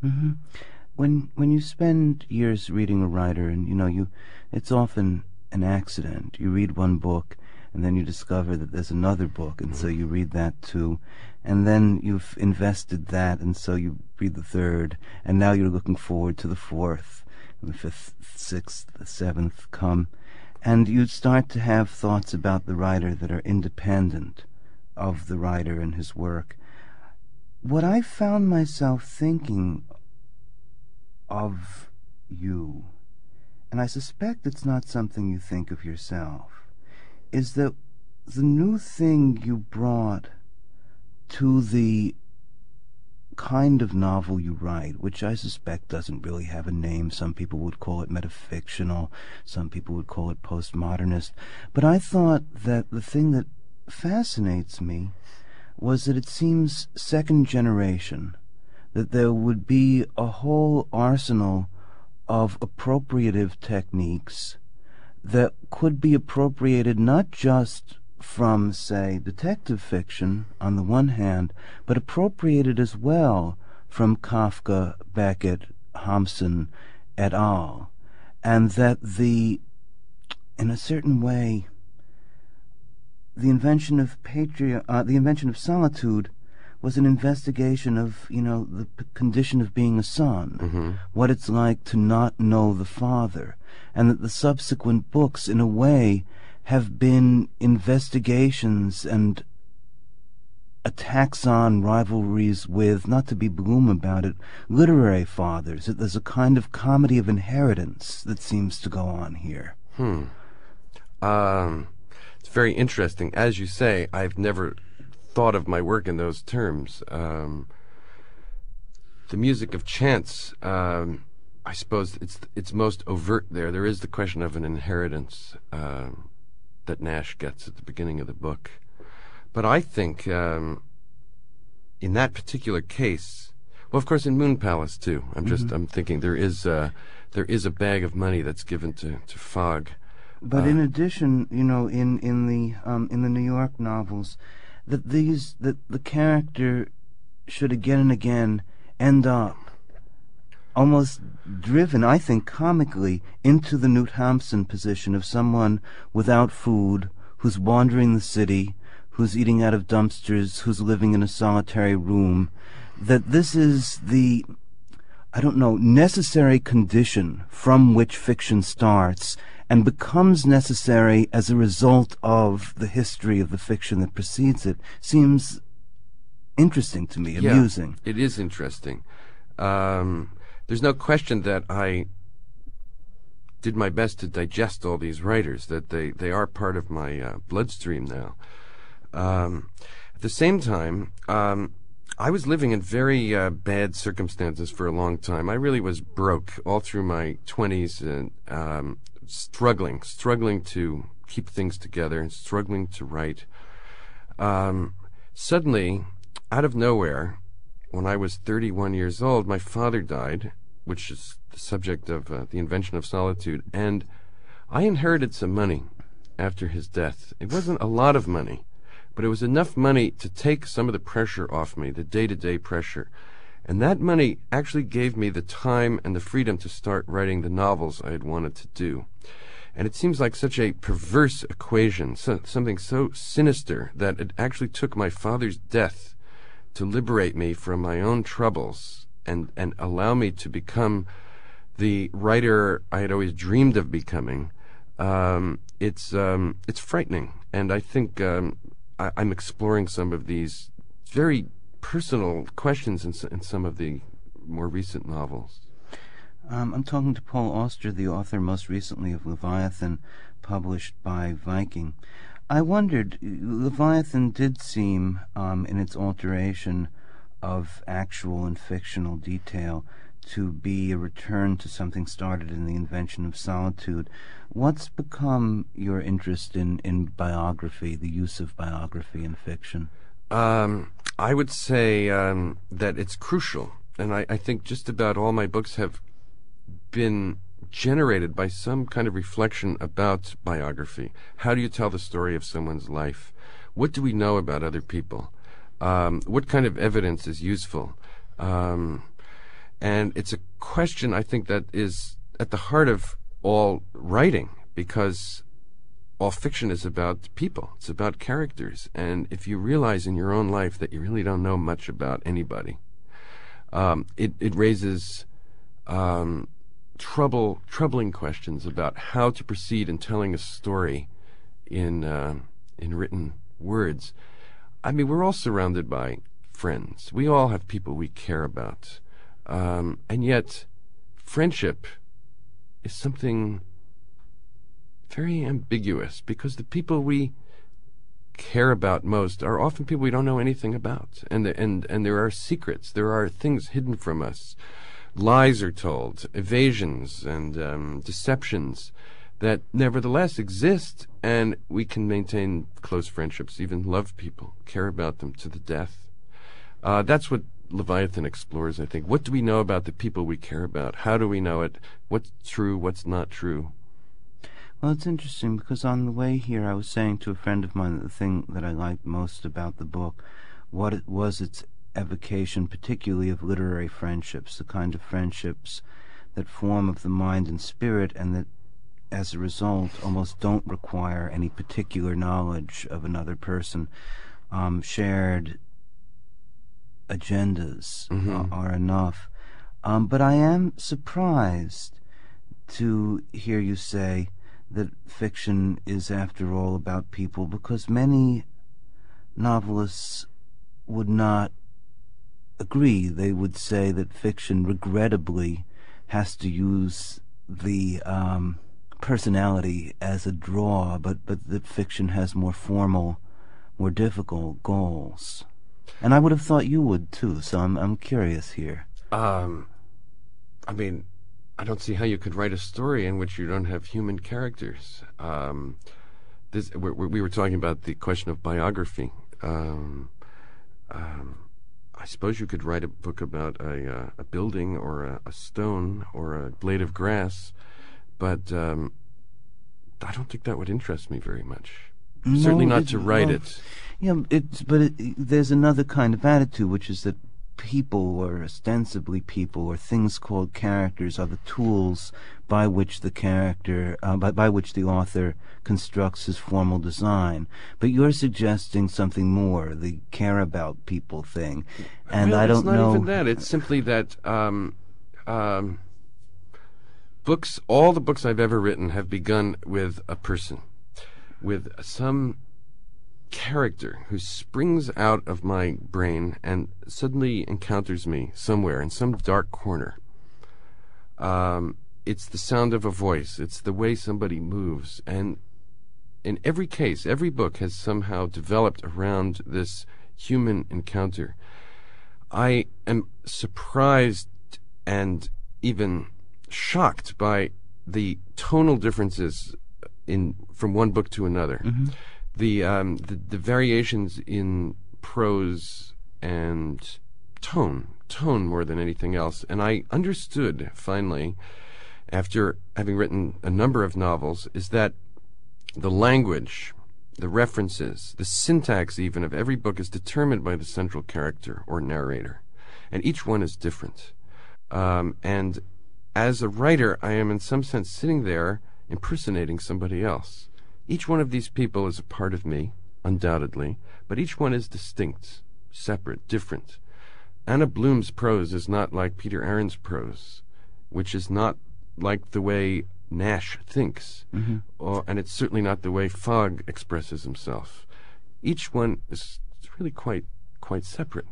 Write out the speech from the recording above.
Hmm. When you spend years reading a writer, and it's often an accident. You read one book, and then you discover that there's another book, and so you read that too, and then you've invested that, and so you read the third, and now you're looking forward to the fourth, and the fifth, sixth, the seventh come, and you start to have thoughts about the writer that are independent of the writer and his work. What I found myself thinking of you, and I suspect it's not something you think of yourself, is that the new thing you brought to the kind of novel you write, which I suspect doesn't really have a name. Some people would call it metafictional, some people would call it postmodernist, but I thought that the thing that fascinates me was that it seems second generation, that there would be a whole arsenal of appropriative techniques that could be appropriated not just from, say, detective fiction on the one hand, but appropriated as well from Kafka, Beckett, Hampson, et al., and that in a certain way, the invention of solitude was an investigation of, the condition of being a son, what it's like to not know the father, and that the subsequent books, in a way, have been investigations and attacks on rivalries with, not to be gloom about it, literary fathers, that there's a kind of comedy of inheritance that seems to go on here. It's very interesting. As you say, I've never thought of my work in those terms. The music of chance, I suppose it's most overt there. There is the question of an inheritance that Nash gets at the beginning of the book. But I think in that particular case, well, of course, in Moon Palace too. I'm thinking there is a bag of money that's given to Fogg. But in addition, in the New York novels, that the character should again and again end up almost driven, I think, comically, into the Knut Hamsun position of someone without food, who's wandering the city, who's eating out of dumpsters, who's living in a solitary room, that this is the, necessary condition from which fiction starts and becomes necessary as a result of the history of the fiction that precedes it, seems interesting to me, amusing. Yeah, it is interesting. There's no question that I did my best to digest all these writers, that they are part of my bloodstream now. At the same time, I was living in very bad circumstances for a long time. I really was broke all through my 20s and struggling to keep things together and struggling to write. Suddenly, out of nowhere, when I was 31 years old, my father died, which is the subject of The Invention of Solitude, and I inherited some money after his death. It wasn't a lot of money, but it was enough money to take some of the pressure off me, the day-to-day pressure. And that money actually gave me the time and the freedom to start writing the novels I had wanted to do. And it seems like such a perverse equation, something so sinister, that it actually took my father's death to liberate me from my own troubles and allow me to become the writer I had always dreamed of becoming. It's frightening, and I think I'm exploring some of these very personal questions in some of the more recent novels. I'm talking to Paul Auster, the author most recently of Leviathan, published by Viking. I wondered, Leviathan did seem, in its alteration of actual and fictional detail, to be a return to something started in The Invention of Solitude. What's become your interest in biography, the use of biography in fiction? I would say that it's crucial, and I think just about all my books have been generated by some kind of reflection about biography. How do you tell the story of someone's life? What do we know about other people? What kind of evidence is useful? And it's a question, I think, that is at the heart of all writing, because all fiction is about people. It's about characters. And if you realize in your own life that you really don't know much about anybody, it raises troubling questions about how to proceed in telling a story in written words. I mean, we're all surrounded by friends. We all have people we care about. And yet, friendship is something very ambiguous, because the people we care about most are often people we don't know anything about. And there are secrets. There are things hidden from us. Lies are told, evasions and deceptions that nevertheless exist, and we can maintain close friendships, even love people, care about them to the death. That's what Leviathan explores, I think. What do we know about the people we care about? How do we know it? What's true? What's not true? Well, it's interesting, because on the way here I was saying to a friend of mine that the thing that I liked most about the book, what it was its evocation, particularly of literary friendships, the kind of friendships that form of the mind and spirit, and that as a result almost don't require any particular knowledge of another person. Shared agendas are enough. But I am surprised to hear you say that fiction is, after all, about people, because many novelists would not agree. They would say that fiction, regrettably, has to use the personality as a draw, but that fiction has more formal, more difficult goals. And I would have thought you would too, so I'm curious here. I mean, I don't see how you could write a story in which you don't have human characters. We were talking about the question of biography. I suppose you could write a book about a building or a stone or a blade of grass, but I don't think that would interest me very much. No, certainly not to write it. Yeah, there's another kind of attitude, which is that people, or ostensibly people, or things called characters, are the tools by which the character, by which the author constructs his formal design. But you're suggesting something more, the care about people thing. And well, I don't know. It's not even that. It's simply that all the books I've ever written have begun with a person, with some character who springs out of my brain and suddenly encounters me somewhere in some dark corner. It's the sound of a voice. It's the way somebody moves. And in every case, every book has somehow developed around this human encounter. I am surprised and even shocked by the tonal differences from one book to another. Mm-hmm. The variations in prose and tone more than anything else. And I understood, finally, after having written a number of novels, is that the language, the references, the syntax even of every book is determined by the central character or narrator. And each one is different. And as a writer, I am in some sense sitting there impersonating somebody else. Each one of these people is a part of me, undoubtedly, but each one is distinct, separate, different. Anna Bloom's prose is not like Peter Aaron's prose, which is not like the way Nash thinks, and it's certainly not the way Fogg expresses himself. Each one is really quite separate.